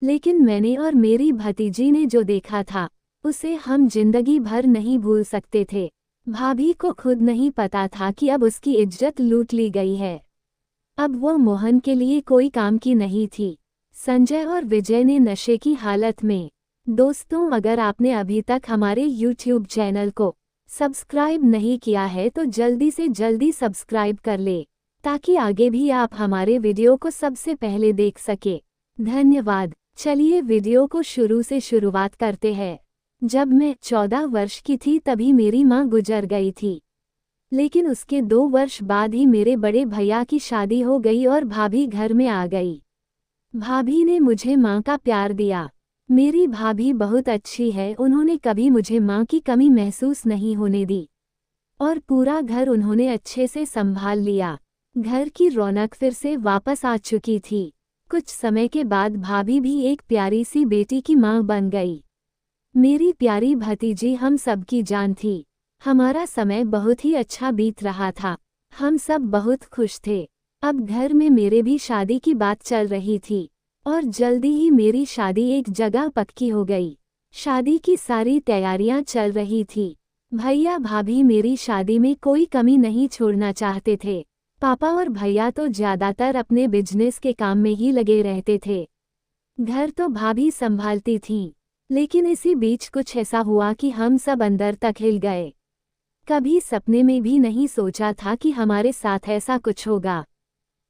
लेकिन मैंने और मेरी भतीजी ने जो देखा था उसे हम जिंदगी भर नहीं भूल सकते थे। भाभी को खुद नहीं पता था कि अब उसकी इज्जत लूट ली गई है। अब वो मोहन के लिए कोई काम की नहीं थी। संजय और विजय ने नशे की हालत में। दोस्तों, अगर आपने अभी तक हमारे YouTube चैनल को सब्सक्राइब नहीं किया है तो जल्दी से जल्दी सब्सक्राइब कर ले, ताकि आगे भी आप हमारे वीडियो को सबसे पहले देख सके। धन्यवाद। चलिए वीडियो को शुरू से शुरुआत करते हैं। जब मैं 14 वर्ष की थी तभी मेरी माँ गुजर गई थी। लेकिन उसके 2 वर्ष बाद ही मेरे बड़े भैया की शादी हो गई और भाभी घर में आ गई। भाभी ने मुझे माँ का प्यार दिया। मेरी भाभी बहुत अच्छी है, उन्होंने कभी मुझे माँ की कमी महसूस नहीं होने दी और पूरा घर उन्होंने अच्छे से संभाल लिया। घर की रौनक फिर से वापस आ चुकी थी। कुछ समय के बाद भाभी भी एक प्यारी सी बेटी की माँ बन गई। मेरी प्यारी भतीजी हम सबकी जान थी। हमारा समय बहुत ही अच्छा बीत रहा था। हम सब बहुत खुश थे। अब घर में मेरे भी शादी की बात चल रही थी और जल्दी ही मेरी शादी एक जगह पक्की हो गई। शादी की सारी तैयारियां चल रही थी। भैया भाभी मेरी शादी में कोई कमी नहीं छोड़ना चाहते थे। पापा और भैया तो ज्यादातर अपने बिजनेस के काम में ही लगे रहते थे। घर तो भाभी संभालती थीं। लेकिन इसी बीच कुछ ऐसा हुआ कि हम सब अंदर तक हिल गए। कभी सपने में भी नहीं सोचा था कि हमारे साथ ऐसा कुछ होगा।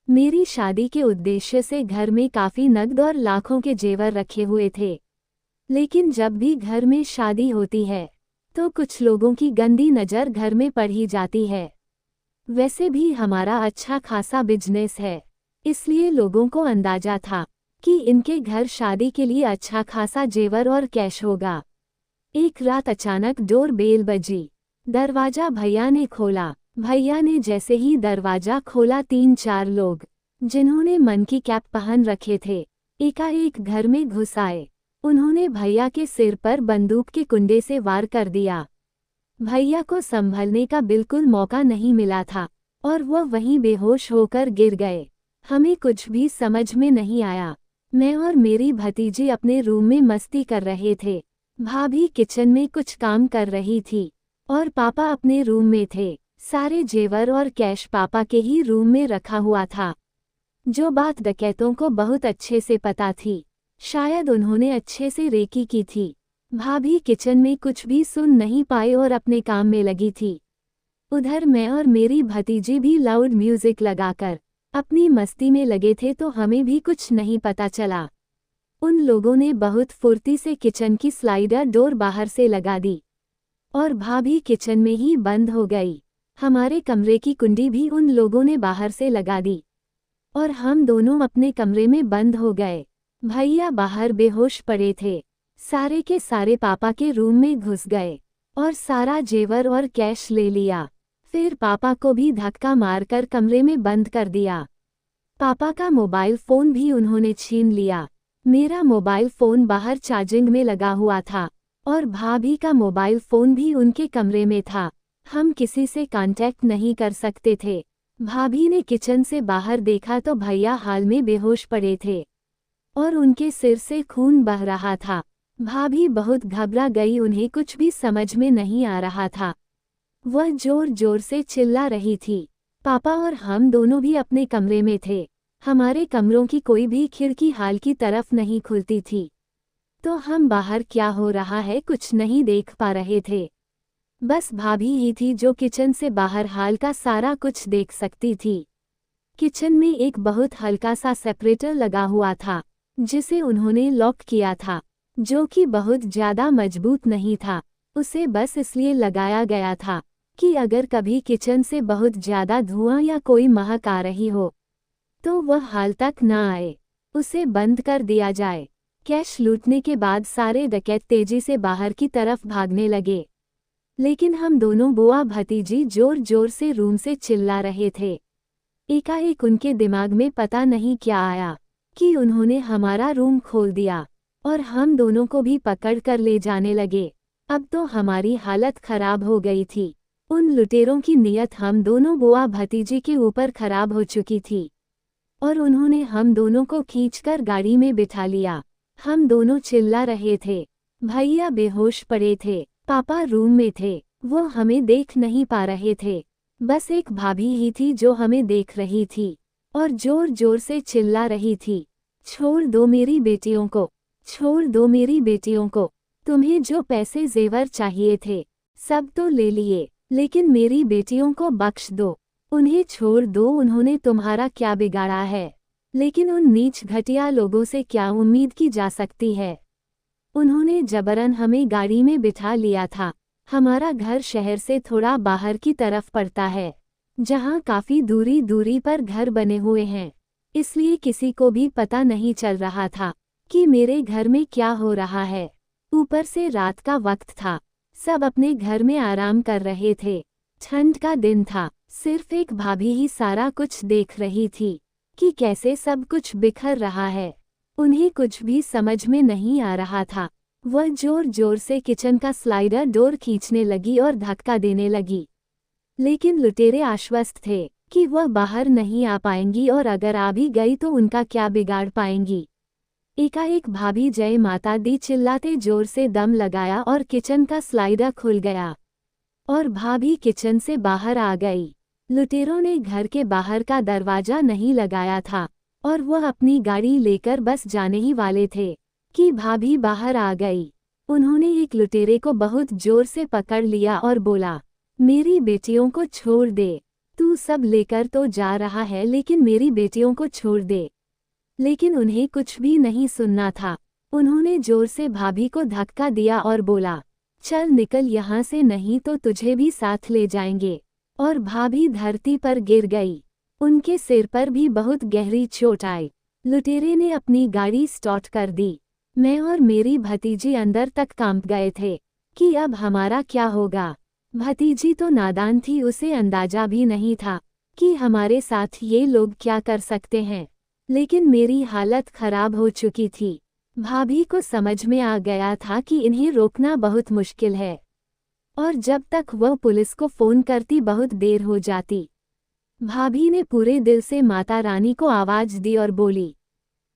मेरी शादी के उद्देश्य से घर में काफी नकद और लाखों के जेवर रखे हुए थे। लेकिन जब भी घर में शादी होती है तो कुछ लोगों की गंदी नज़र घर में पड़ ही जाती है। वैसे भी हमारा अच्छा खासा बिजनेस है, इसलिए लोगों को अंदाजा था कि इनके घर शादी के लिए अच्छा खासा जेवर और कैश होगा। एक रात अचानक डोर बेल बजी। दरवाजा भैया ने खोला। भैया ने जैसे ही दरवाजा खोला 3-4 लोग, जिन्होंने मन की कैप पहन रखे थे, एकाएक घर में घुस आए। उन्होंने भैया के सिर पर बंदूक के कुंडे से वार कर दिया। भैया को संभलने का बिल्कुल मौका नहीं मिला था और वह वहीं बेहोश होकर गिर गए। हमें कुछ भी समझ में नहीं आया। मैं और मेरी भतीजी अपने रूम में मस्ती कर रहे थे। भाभी किचन में कुछ काम कर रही थी और पापा अपने रूम में थे। सारे जेवर और कैश पापा के ही रूम में रखा हुआ था। जो बात डकैतों को बहुत अच्छे से पता थी, शायद उन्होंने अच्छे से रेकी की थी। भाभी किचन में कुछ भी सुन नहीं पाए और अपने काम में लगी थी। उधर मैं और मेरी भतीजी भी लाउड म्यूजिक लगाकर अपनी मस्ती में लगे थे, तो हमें भी कुछ नहीं पता चला। उन लोगों ने बहुत फुर्ती से किचन की स्लाइडर डोर बाहर से लगा दी और भाभी किचन में ही बंद हो गई। हमारे कमरे की कुंडी भी उन लोगों ने बाहर से लगा दी और हम दोनों अपने कमरे में बंद हो गए। भैया बाहर बेहोश पड़े थे। सारे के सारे पापा के रूम में घुस गए और सारा जेवर और कैश ले लिया। फिर पापा को भी धक्का मारकर कमरे में बंद कर दिया। पापा का मोबाइल फ़ोन भी उन्होंने छीन लिया। मेरा मोबाइल फ़ोन बाहर चार्जिंग में लगा हुआ था और भाभी का मोबाइल फ़ोन भी उनके कमरे में था। हम किसी से कांटेक्ट नहीं कर सकते थे। भाभी ने किचन से बाहर देखा तो भैया हाल में बेहोश पड़े थे और उनके सिर से खून बह रहा था। भाभी बहुत घबरा गई, उन्हें कुछ भी समझ में नहीं आ रहा था। वह जोर जोर से चिल्ला रही थी। पापा और हम दोनों भी अपने कमरे में थे। हमारे कमरों की कोई भी खिड़की हाल की तरफ नहीं खुलती थी, तो हम बाहर क्या हो रहा है कुछ नहीं देख पा रहे थे। बस भाभी ही थी जो किचन से बाहर हाल का सारा कुछ देख सकती थी। किचन में एक बहुत हल्का सा सेपरेटर लगा हुआ था, जिसे उन्होंने लॉक किया था, जो कि बहुत ज़्यादा मजबूत नहीं था। उसे बस इसलिए लगाया गया था कि अगर कभी किचन से बहुत ज़्यादा धुआं या कोई महक आ रही हो तो वह हाल तक न आए, उसे बंद कर दिया जाए। कैश लूटने के बाद सारे डकैत तेजी से बाहर की तरफ भागने लगे, लेकिन हम दोनों बुआ भतीजी जोर जोर से रूम से चिल्ला रहे थे। एकाएक उनके दिमाग में पता नहीं क्या आया कि उन्होंने हमारा रूम खोल दिया और हम दोनों को भी पकड़ कर ले जाने लगे। अब तो हमारी हालत खराब हो गई थी। उन लुटेरों की नीयत हम दोनों बुआ भतीजी के ऊपर खराब हो चुकी थी और उन्होंने हम दोनों को खींचकर गाड़ी में बिठा लिया। हम दोनों चिल्ला रहे थे। भैया बेहोश पड़े थे। पापा रूम में थे। वो हमें देख नहीं पा रहे थे। बस एक भाभी ही थी जो हमें देख रही थी और जोर जोर से चिल्ला रही थी, छोड़ दो मेरी बेटियों को, छोड़ दो मेरी बेटियों को। तुम्हें जो पैसे जेवर चाहिए थे सब तो ले लिए, लेकिन मेरी बेटियों को बख्श दो, उन्हें छोड़ दो। उन्होंने तुम्हारा क्या बिगाड़ा है? लेकिन उन नीच घटिया लोगों से क्या उम्मीद की जा सकती है? उन्होंने जबरन हमें गाड़ी में बिठा लिया था। हमारा घर शहर से थोड़ा बाहर की तरफ पड़ता है, जहाँ काफ़ी दूरी दूरी पर घर बने हुए हैं, इसलिए किसी को भी पता नहीं चल रहा था कि मेरे घर में क्या हो रहा है। ऊपर से रात का वक्त था, सब अपने घर में आराम कर रहे थे। ठंड का दिन था, सिर्फ एक भाभी ही सारा कुछ देख रही थी कि कैसे सब कुछ बिखर रहा है। उन्हें कुछ भी समझ में नहीं आ रहा था। वह जोर जोर से किचन का स्लाइडर डोर खींचने लगी और धक्का देने लगी, लेकिन लुटेरे आश्वस्त थे कि वह बाहर नहीं आ पाएंगी और अगर आ भी गई तो उनका क्या बिगाड़ पाएंगी। एकाएक भाभी जय माता दी चिल्लाते जोर से दम लगाया और किचन का स्लाइडर खुल गया और भाभी किचन से बाहर आ गई। लुटेरों ने घर के बाहर का दरवाजा नहीं लगाया था और वह अपनी गाड़ी लेकर बस जाने ही वाले थे कि भाभी बाहर आ गई। उन्होंने एक लुटेरे को बहुत जोर से पकड़ लिया और बोला, मेरी बेटियों को छोड़ दे, तू सब लेकर तो जा रहा है लेकिन मेरी बेटियों को छोड़ दे। लेकिन उन्हें कुछ भी नहीं सुनना था। उन्होंने जोर से भाभी को धक्का दिया और बोला, चल निकल यहाँ से नहीं तो तुझे भी साथ ले जाएंगे। और भाभी धरती पर गिर गई। उनके सिर पर भी बहुत गहरी चोट आई। लुटेरे ने अपनी गाड़ी स्टार्ट कर दी। मैं और मेरी भतीजी अंदर तक कांप गए थे कि अब हमारा क्या होगा। भतीजी तो नादान थी, उसे अंदाजा भी नहीं था कि हमारे साथ ये लोग क्या कर सकते हैं। लेकिन मेरी हालत खराब हो चुकी थी। भाभी को समझ में आ गया था कि इन्हें रोकना बहुत मुश्किल है और जब तक वह पुलिस को फ़ोन करती बहुत देर हो जाती। भाभी ने पूरे दिल से माता रानी को आवाज़ दी और बोली,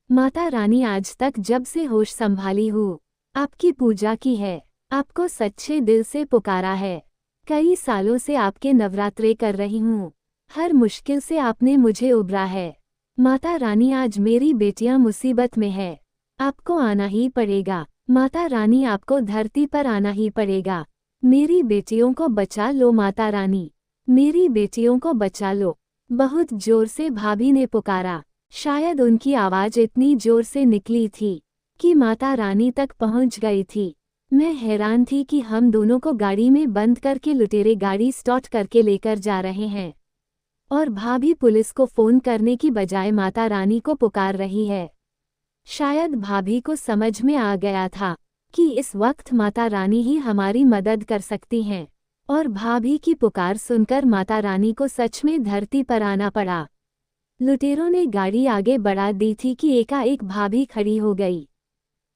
माता रानी आज तक जब से होश संभाली हूँ आपकी पूजा की है, आपको सच्चे दिल से पुकारा है। कई सालों से आपके नवरात्रे कर रही हूँ, हर मुश्किल से आपने मुझे उबरा है। माता रानी आज मेरी बेटियाँ मुसीबत में है, आपको आना ही पड़ेगा। माता रानी आपको धरती पर आना ही पड़ेगा। मेरी बेटियों को बचा लो माता रानी, मेरी बेटियों को बचा लो। बहुत जोर से भाभी ने पुकारा। शायद उनकी आवाज़ इतनी जोर से निकली थी कि माता रानी तक पहुंच गई थी। मैं हैरान थी कि हम दोनों को गाड़ी में बंद करके लुटेरे गाड़ी स्टार्ट करके लेकर जा रहे हैं और भाभी पुलिस को फ़ोन करने की बजाय माता रानी को पुकार रही है। शायद भाभी को समझ में आ गया था कि इस वक्त माता रानी ही हमारी मदद कर सकती हैं और भाभी की पुकार सुनकर माता रानी को सच में धरती पर आना पड़ा। लुटेरों ने गाड़ी आगे बढ़ा दी थी कि एकाएक भाभी खड़ी हो गई,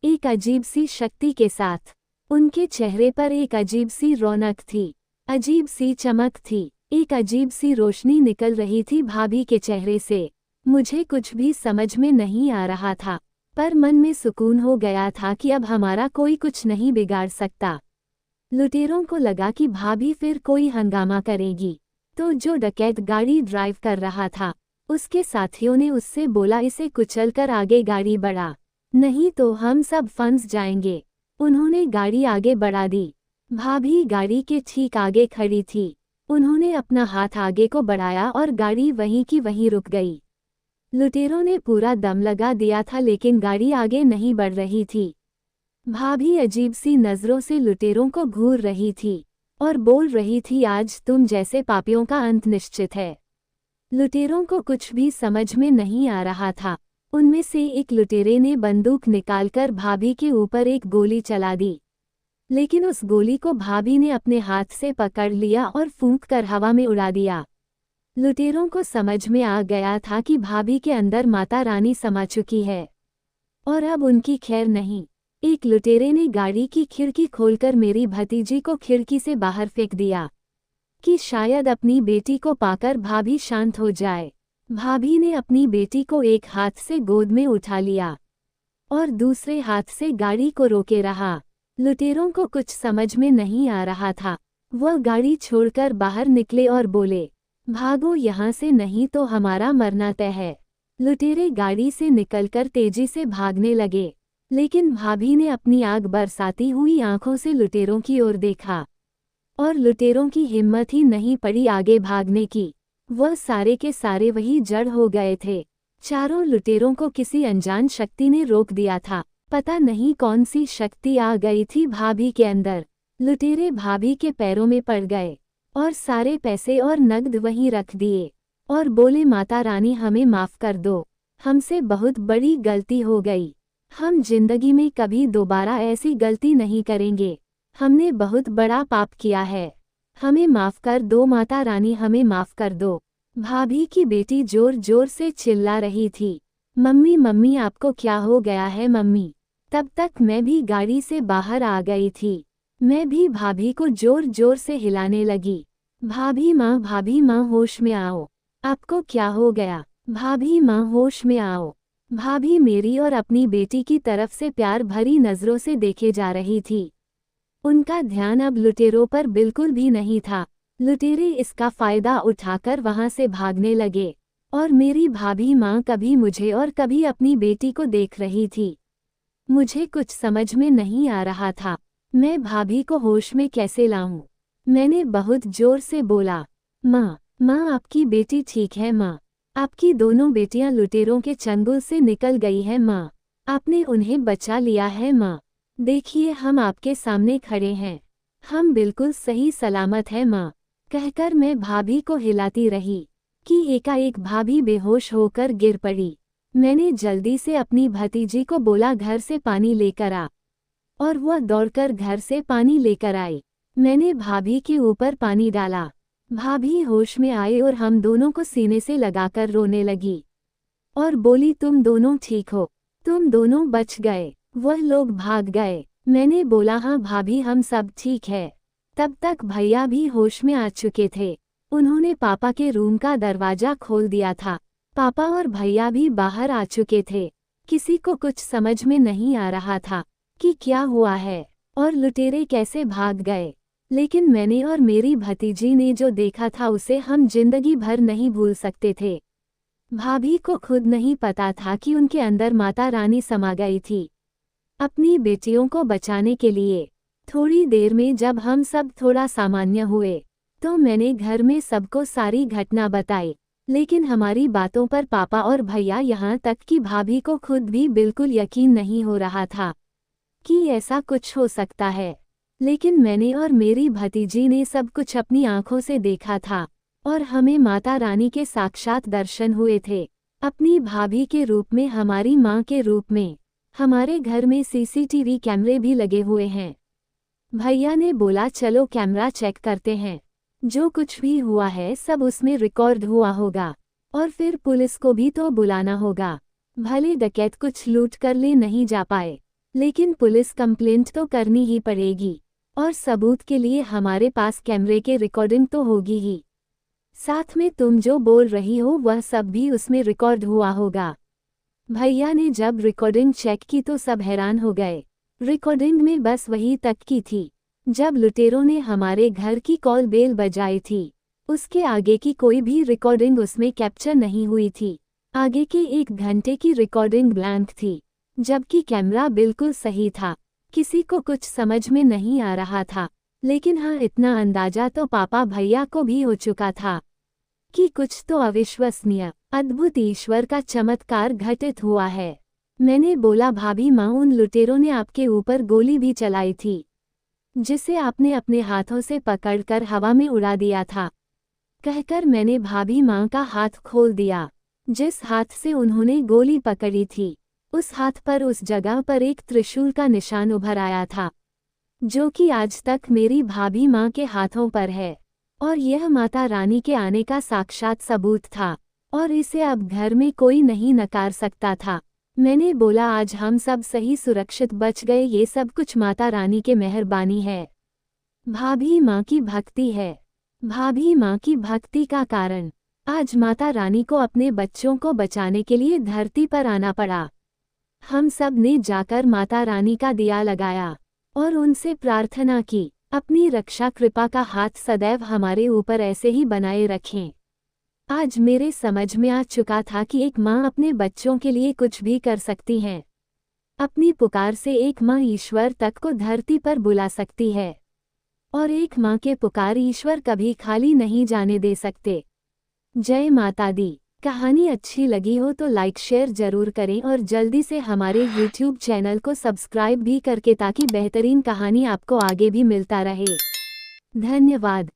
एक अजीब सी शक्ति के साथ। उनके चेहरे पर एक अजीब सी रौनक थी, अजीब सी चमक थी, एक अजीब सी रोशनी निकल रही थी भाभी के चेहरे से। मुझे कुछ भी समझ में नहीं आ रहा था, पर मन में सुकून हो गया था कि अब हमारा कोई कुछ नहीं बिगाड़ सकता। लुटेरों को लगा कि भाभी फिर कोई हंगामा करेगी, तो जो डकैत गाड़ी ड्राइव कर रहा था उसके साथियों ने उससे बोला, इसे कुचलकर आगे गाड़ी बढ़ा, नहीं तो हम सब फंस जाएंगे। उन्होंने गाड़ी आगे बढ़ा दी। भाभी गाड़ी के ठीक आगे खड़ी थी। उन्होंने अपना हाथ आगे को बढ़ाया और गाड़ी वहीं की वहीं रुक गई। लुटेरों ने पूरा दम लगा दिया था लेकिन गाड़ी आगे नहीं बढ़ रही थी। भाभी अजीब सी नज़रों से लुटेरों को घूर रही थी और बोल रही थी, आज तुम जैसे पापियों का अंत निश्चित है। लुटेरों को कुछ भी समझ में नहीं आ रहा था। उनमें से एक लुटेरे ने बंदूक निकालकर भाभी के ऊपर एक गोली चला दी, लेकिन उस गोली को भाभी ने अपने हाथ से पकड़ लिया और फूंककर हवा में उड़ा दिया। लुटेरों को समझ में आ गया था कि भाभी के अंदर माता रानी समा चुकी है और अब उनकी खैर नहीं। एक लुटेरे ने गाड़ी की खिड़की खोलकर मेरी भतीजी को खिड़की से बाहर फेंक दिया कि शायद अपनी बेटी को पाकर भाभी शांत हो जाए। भाभी ने अपनी बेटी को एक हाथ से गोद में उठा लिया और दूसरे हाथ से गाड़ी को रोके रहा। लुटेरों को कुछ समझ में नहीं आ रहा था। वह गाड़ी छोड़कर बाहर निकले और बोले, भागो यहाँ से, नहीं तो हमारा मरना तय है। लुटेरे गाड़ी से निकलकर तेजी से भागने लगे, लेकिन भाभी ने अपनी आग बरसाती हुई आंखों से लुटेरों की ओर देखा और लुटेरों की हिम्मत ही नहीं पड़ी आगे भागने की। वह सारे के सारे वही जड़ हो गए थे। चारों लुटेरों को किसी अनजान शक्ति ने रोक दिया था। पता नहीं कौन सी शक्ति आ गई थी भाभी के अंदर। लुटेरे भाभी के पैरों में पड़ गए और सारे पैसे और नगद वहीं रख दिए और बोले, माता रानी हमें माफ़ कर दो, हमसे बहुत बड़ी गलती हो गई। हम जिंदगी में कभी दोबारा ऐसी गलती नहीं करेंगे। हमने बहुत बड़ा पाप किया है, हमें माफ़ कर दो माता रानी, हमें माफ़ कर दो। भाभी की बेटी जोर जोर से चिल्ला रही थी, मम्मी मम्मी आपको क्या हो गया है मम्मी। तब तक मैं भी गाड़ी से बाहर आ गई थी। मैं भी भाभी को जोर जोर से हिलाने लगी, भाभी माँ होश में आओ, आपको क्या हो गया, भाभी माँ होश में आओ। भाभी मेरी और अपनी बेटी की तरफ से प्यार भरी नज़रों से देखे जा रही थी। उनका ध्यान अब लुटेरों पर बिल्कुल भी नहीं था। लुटेरे इसका फ़ायदा उठाकर वहां से भागने लगे और मेरी भाभी माँ कभी मुझे और कभी अपनी बेटी को देख रही थी। मुझे कुछ समझ में नहीं आ रहा था, मैं भाभी को होश में कैसे लाऊं। मैंने बहुत जोर से बोला, माँ आपकी बेटी ठीक है माँ, आपकी दोनों बेटियां लुटेरों के चंगुल से निकल गई है माँ, आपने उन्हें बचा लिया है माँ, देखिए हम आपके सामने खड़े हैं, हम बिल्कुल सही सलामत हैं माँ। कहकर मैं भाभी को हिलाती रही कि एकाएक भाभी बेहोश होकर गिर पड़ी। मैंने जल्दी से अपनी भतीजी को बोला, घर से पानी लेकर आ, और वह दौड़कर घर से पानी लेकर आई। मैंने भाभी के ऊपर पानी डाला, भाभी होश में आए और हम दोनों को सीने से लगाकर रोने लगी और बोली, तुम दोनों ठीक हो, तुम दोनों बच गए। वह लोग भाग गए। मैंने बोला, हाँ भाभी हम सब ठीक है। तब तक भैया भी होश में आ चुके थे। उन्होंने पापा के रूम का दरवाजा खोल दिया था। पापा और भैया भी बाहर आ चुके थे। किसी को कुछ समझ में नहीं आ रहा था कि क्या हुआ है और लुटेरे कैसे भाग गए, लेकिन मैंने और मेरी भतीजी ने जो देखा था उसे हम जिंदगी भर नहीं भूल सकते थे। भाभी को खुद नहीं पता था कि उनके अंदर माता रानी समा गई थी अपनी बेटियों को बचाने के लिए। थोड़ी देर में जब हम सब थोड़ा सामान्य हुए तो मैंने घर में सबको सारी घटना बताई, लेकिन हमारी बातों पर पापा और भैया यहाँ तक कि भाभी को खुद भी बिल्कुल यकीन नहीं हो रहा था कि ऐसा कुछ हो सकता है। लेकिन मैंने और मेरी भतीजी ने सब कुछ अपनी आंखों से देखा था और हमें माता रानी के साक्षात दर्शन हुए थे, अपनी भाभी के रूप में, हमारी माँ के रूप में। हमारे घर में सीसीटीवी कैमरे भी लगे हुए हैं। भैया ने बोला, चलो कैमरा चेक करते हैं, जो कुछ भी हुआ है सब उसमें रिकॉर्ड हुआ होगा और फिर पुलिस को भी तो बुलाना होगा। भले डकैत कुछ लूट कर ले नहीं जा पाए, लेकिन पुलिस कंप्लेंट तो करनी ही पड़ेगी और सबूत के लिए हमारे पास कैमरे के रिकॉर्डिंग तो होगी ही। साथ में तुम जो बोल रही हो वह सब भी उसमें रिकॉर्ड हुआ होगा। भैया ने जब रिकॉर्डिंग चेक की तो सब हैरान हो गए। रिकॉर्डिंग में बस वही तक की थी जब लुटेरों ने हमारे घर की कॉल बेल बजाई थी। उसके आगे की कोई भी रिकॉर्डिंग उसमें कैप्चर नहीं हुई थी। आगे के 1 घंटे की रिकॉर्डिंग ब्लैंक थी, जबकि कैमरा बिल्कुल सही था। किसी को कुछ समझ में नहीं आ रहा था, लेकिन हाँ इतना अंदाजा तो पापा भैया को भी हो चुका था कि कुछ तो अविश्वसनीय, अद्भुत ईश्वर का चमत्कार घटित हुआ है। मैंने बोला, भाभी माँ उन लुटेरों ने आपके ऊपर गोली भी चलाई थी, जिसे आपने अपने हाथों से पकड़कर हवा में उड़ा दिया था। कहकर मैंने भाभी माँ का हाथ खोल दिया। जिस हाथ से उन्होंने गोली पकड़ी थी उस हाथ पर उस जगह पर एक त्रिशूल का निशान उभर आया था, जो कि आज तक मेरी भाभी माँ के हाथों पर है और यह माता रानी के आने का साक्षात सबूत था और इसे अब घर में कोई नहीं नकार सकता था। मैंने बोला, आज हम सब सही सुरक्षित बच गए, ये सब कुछ माता रानी के मेहरबानी है, भाभी माँ की भक्ति है। भाभी माँ की भक्ति का कारण आज माता रानी को अपने बच्चों को बचाने के लिए धरती पर आना पड़ा। हम सब ने जाकर माता रानी का दिया लगाया और उनसे प्रार्थना की, अपनी रक्षा कृपा का हाथ सदैव हमारे ऊपर ऐसे ही बनाए रखें। आज मेरे समझ में आ चुका था कि एक माँ अपने बच्चों के लिए कुछ भी कर सकती है। अपनी पुकार से एक माँ ईश्वर तक को धरती पर बुला सकती है और एक माँ के पुकार ईश्वर कभी खाली नहीं जाने दे सकते। जय माता दी। कहानी अच्छी लगी हो तो लाइक शेयर जरूर करें और जल्दी से हमारे YouTube चैनल को सब्सक्राइब भी करके ताकि बेहतरीन कहानी आपको आगे भी मिलता रहे। धन्यवाद।